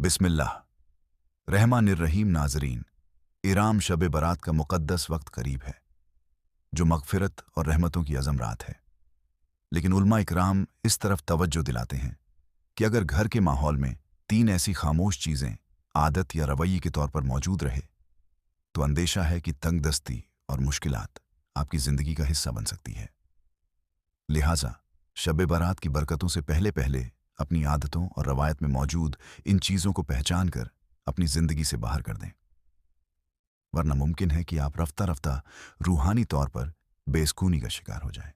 बिस्मिल्लाह रहमानिर्रहीम। नाजरीन, इराम शब बरात का मुक़द्दस वक्त करीब है, जो मग़फ़िरत और रहमतों की अज़म रात है। लेकिन उलमा इकराम इस तरफ तवज्जो दिलाते हैं कि अगर घर के माहौल में तीन ऐसी खामोश चीज़ें आदत या रवैये के तौर पर मौजूद रहे, तो अंदेशा है कि तंगदस्ती और मुश्किलात आपकी ज़िंदगी का हिस्सा बन सकती है। लिहाजा शब बारात की बरकतों से पहले पहले अपनी आदतों और रवायत में मौजूद इन चीज़ों को पहचान कर अपनी ज़िंदगी से बाहर कर दें, वरना मुमकिन है कि आप रफ्ता रफ्ता रूहानी तौर पर बेसकूनी का शिकार हो जाएं।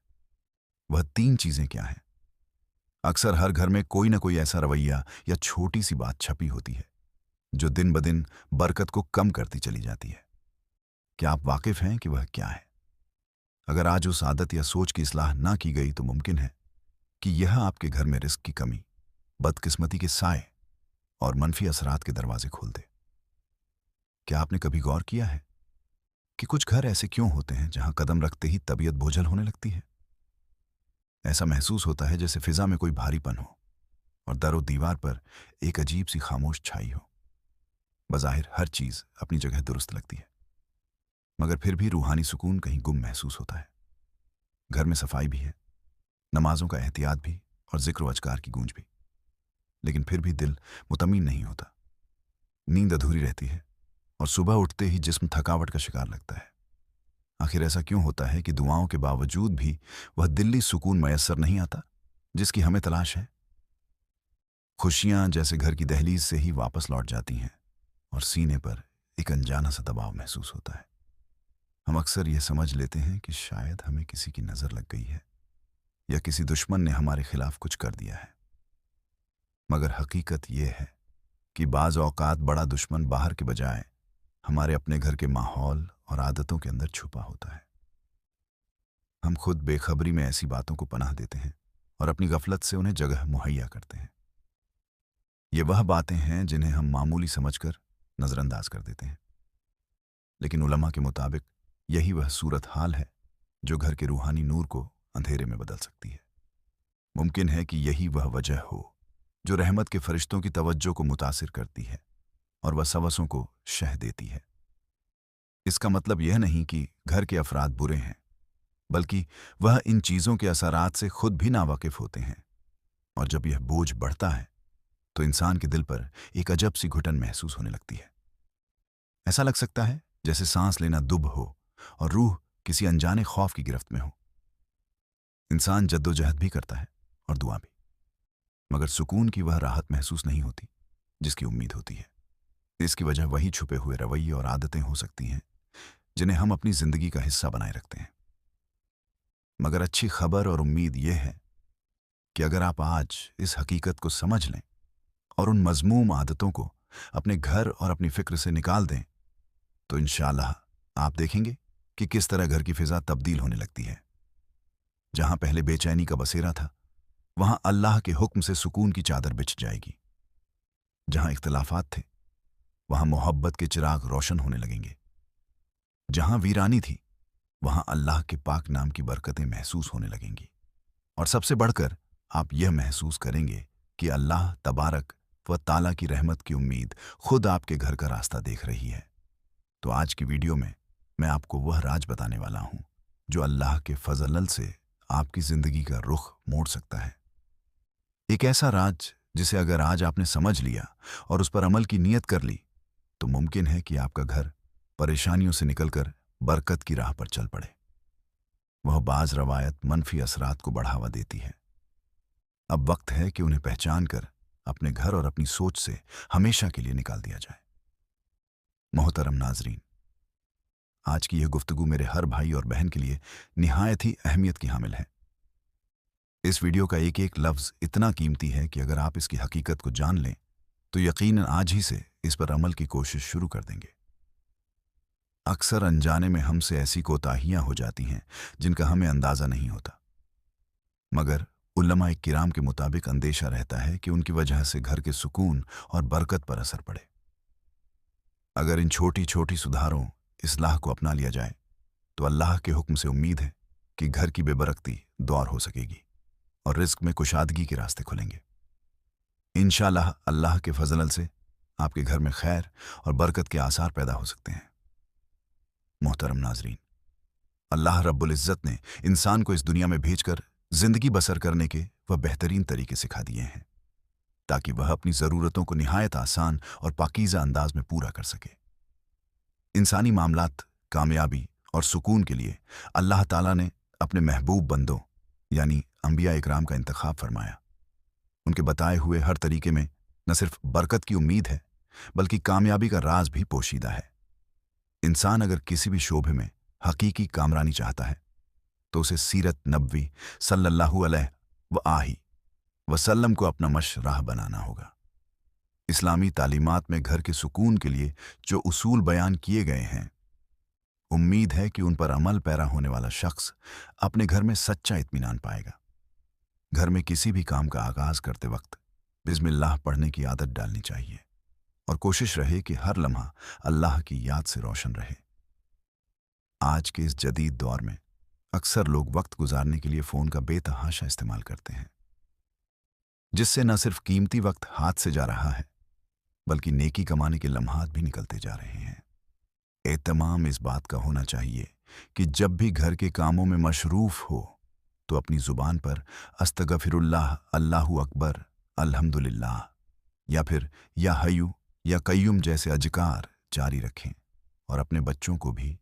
वह तीन चीज़ें क्या हैं? अक्सर हर घर में कोई ना कोई ऐसा रवैया या छोटी सी बात छपी होती है जो दिन ब दिन बरकत को कम करती चली जाती है। क्या आप वाकिफ़ हैं कि वह क्या है? अगर आज उस आदत या सोच की इस्लाह ना की गई तो मुमकिन है कि यह आपके घर में रिस्क की कमी, बदकिस्मती के साए और मनफी असरात के दरवाजे खोल दे। क्या आपने कभी गौर किया है कि कुछ घर ऐसे क्यों होते हैं जहां कदम रखते ही तबीयत बोझल होने लगती है? ऐसा महसूस होता है जैसे फिजा में कोई भारीपन हो और दरो दीवार पर एक अजीब सी खामोश छाई हो। बज़ाहिर हर चीज अपनी जगह दुरुस्त लगती है, मगर फिर भी रूहानी सुकून कहीं गुम महसूस होता है। घर में सफाई भी है, नमाजों का एहतियात भी और जिक्र व अज़कार की गूंज भी, लेकिन फिर भी दिल मुतमिन नहीं होता। नींद अधूरी रहती है और सुबह उठते ही जिस्म थकावट का शिकार लगता है। आखिर ऐसा क्यों होता है कि दुआओं के बावजूद भी वह दिल्ली सुकून मयस्सर नहीं आता जिसकी हमें तलाश है? खुशियां जैसे घर की दहलीज से ही वापस लौट जाती हैं और सीने पर एक अनजाना सा दबाव महसूस होता है। हम अक्सर यह समझ लेते हैं कि शायद हमें किसी की नज़र लग गई है या किसी दुश्मन ने हमारे खिलाफ कुछ कर दिया है, मगर हकीकत यह है कि बाज़ औक़ात बड़ा दुश्मन बाहर के बजाय हमारे अपने घर के माहौल और आदतों के अंदर छुपा होता है। हम खुद बेखबरी में ऐसी बातों को पनाह देते हैं और अपनी गफलत से उन्हें जगह मुहैया करते हैं। ये वह बातें हैं जिन्हें हम मामूली समझकर नज़रअंदाज कर देते हैं, लेकिन उलमा के मुताबिक यही वह सूरत हाल है जो घर के रूहानी नूर को अंधेरे में बदल सकती है। मुमकिन है कि यही वह वजह हो जो रहमत के फरिश्तों की तवज्जो को मुतासिर करती है और वसवसों को शह देती है। इसका मतलब यह नहीं कि घर के अफराद बुरे हैं, बल्कि वह इन चीज़ों के असरात से खुद भी नावाकिफ होते हैं, और जब यह बोझ बढ़ता है तो इंसान के दिल पर एक अजब सी घुटन महसूस होने लगती है। ऐसा लग सकता है जैसे सांस लेना दुब हो और रूह किसी अनजाने खौफ की गिरफ्त में हो। इंसान जद्दोजहद भी करता है और दुआ भी, मगर सुकून की वह राहत महसूस नहीं होती जिसकी उम्मीद होती है। इसकी वजह वही छुपे हुए रवैये और आदतें हो सकती हैं जिन्हें हम अपनी जिंदगी का हिस्सा बनाए रखते हैं। मगर अच्छी खबर और उम्मीद यह है कि अगर आप आज इस हकीकत को समझ लें और उन मज़मूम आदतों को अपने घर और अपनी फिक्र से निकाल दें, तो इंशाअल्लाह आप देखेंगे कि किस तरह घर की फिजा तब्दील होने लगती है। जहां पहले बेचैनी का बसेरा था, वहां अल्लाह के हुक्म से सुकून की चादर बिछ जाएगी। जहां इख्तिलाफात थे, वहां मोहब्बत के चिराग रोशन होने लगेंगे। जहां वीरानी थी, वहां अल्लाह के पाक नाम की बरकतें महसूस होने लगेंगी। और सबसे बढ़कर आप यह महसूस करेंगे कि अल्लाह तबारक व ताला की रहमत की उम्मीद खुद आपके घर का रास्ता देख रही है। तो आज की वीडियो में मैं आपको वह राज बताने वाला हूं जो अल्लाह के फजल से आपकी जिंदगी का रुख मोड़ सकता है। एक ऐसा राज जिसे अगर आज आपने समझ लिया और उस पर अमल की नीयत कर ली, तो मुमकिन है कि आपका घर परेशानियों से निकलकर बरकत की राह पर चल पड़े। वह बाज रवायत मनफी असरात को बढ़ावा देती है। अब वक्त है कि उन्हें पहचान कर अपने घर और अपनी सोच से हमेशा के लिए निकाल दिया जाए। मोहतरम नाजरीन, आज की यह गुफ्तगू मेरे हर भाई और बहन के लिए निहायत ही अहमियत की हामिल है। इस वीडियो का एक एक लफ्ज़ इतना कीमती है कि अगर आप इसकी हकीकत को जान लें तो यकीनन आज ही से इस पर अमल की कोशिश शुरू कर देंगे। अक्सर अनजाने में हमसे ऐसी कोताहियां हो जाती हैं जिनका हमें अंदाज़ा नहीं होता, मगर उलमा किराम के मुताबिक अंदेशा रहता है कि उनकी वजह से घर के सुकून और बरकत पर असर पड़े। अगर इन छोटी छोटी सुधारों इस्लाह को अपना लिया जाए तो अल्लाह के हुक्म से उम्मीद है कि घर की बेबरकती दूर हो सकेगी और रिज्क में कुशादगी के रास्ते खुलेंगे। इंशाअल्लाह अल्लाह के फजल से आपके घर में खैर और बरकत के आसार पैदा हो सकते हैं। मोहतरम नाजरीन, अल्लाह रब्बुल इज़्ज़त ने इंसान को इस दुनिया में भेजकर जिंदगी बसर करने के वह बेहतरीन तरीके सिखा दिए हैं ताकि वह अपनी ज़रूरतों को निहायत आसान और पाकीज़ा अंदाज में पूरा कर सके। इंसानी मामलात, कामयाबी और सुकून के लिए अल्लाह ताला ने अपने महबूब बंदों यानी अंबिया इकराम का इंतखाब फरमाया। उनके बताए हुए हर तरीके में न सिर्फ बरकत की उम्मीद है बल्कि कामयाबी का राज भी पोशीदा है। इंसान अगर किसी भी शोबे में हकीकी कामरानी चाहता है तो उसे सीरत नबवी सल्लल्लाहु अलैहि वसल्लम को अपना मशराह बनाना होगा। इस्लामी तालीमात में घर के सुकून के लिए जो उसूल बयान किए गए हैं, उम्मीद है कि उन पर अमल पैरा होने वाला शख्स अपने घर में सच्चा इत्मीनान पाएगा। घर में किसी भी काम का आगाज करते वक्त बिस्मिल्लाह पढ़ने की आदत डालनी चाहिए और कोशिश रहे कि हर लम्हा अल्लाह की याद से रोशन रहे। आज के इस जदीद दौर में अक्सर लोग वक्त गुजारने के लिए फ़ोन का बेतहाशा इस्तेमाल करते हैं, जिससे न सिर्फ कीमती वक्त हाथ से जा रहा है बल्कि नेकी कमाने के लम्हात भी निकलते जा रहे हैं। एहतमाम इस बात का होना चाहिए कि जब भी घर के कामों में मशरूफ़ हो तो अपनी ज़ुबान पर अस्तगफिरुल्लाह, अल्लाहु अकबर, अल्हम्दुलिल्लाह या फिर या हय्यू या कय्यूम जैसे अजकार जारी रखें और अपने बच्चों को भी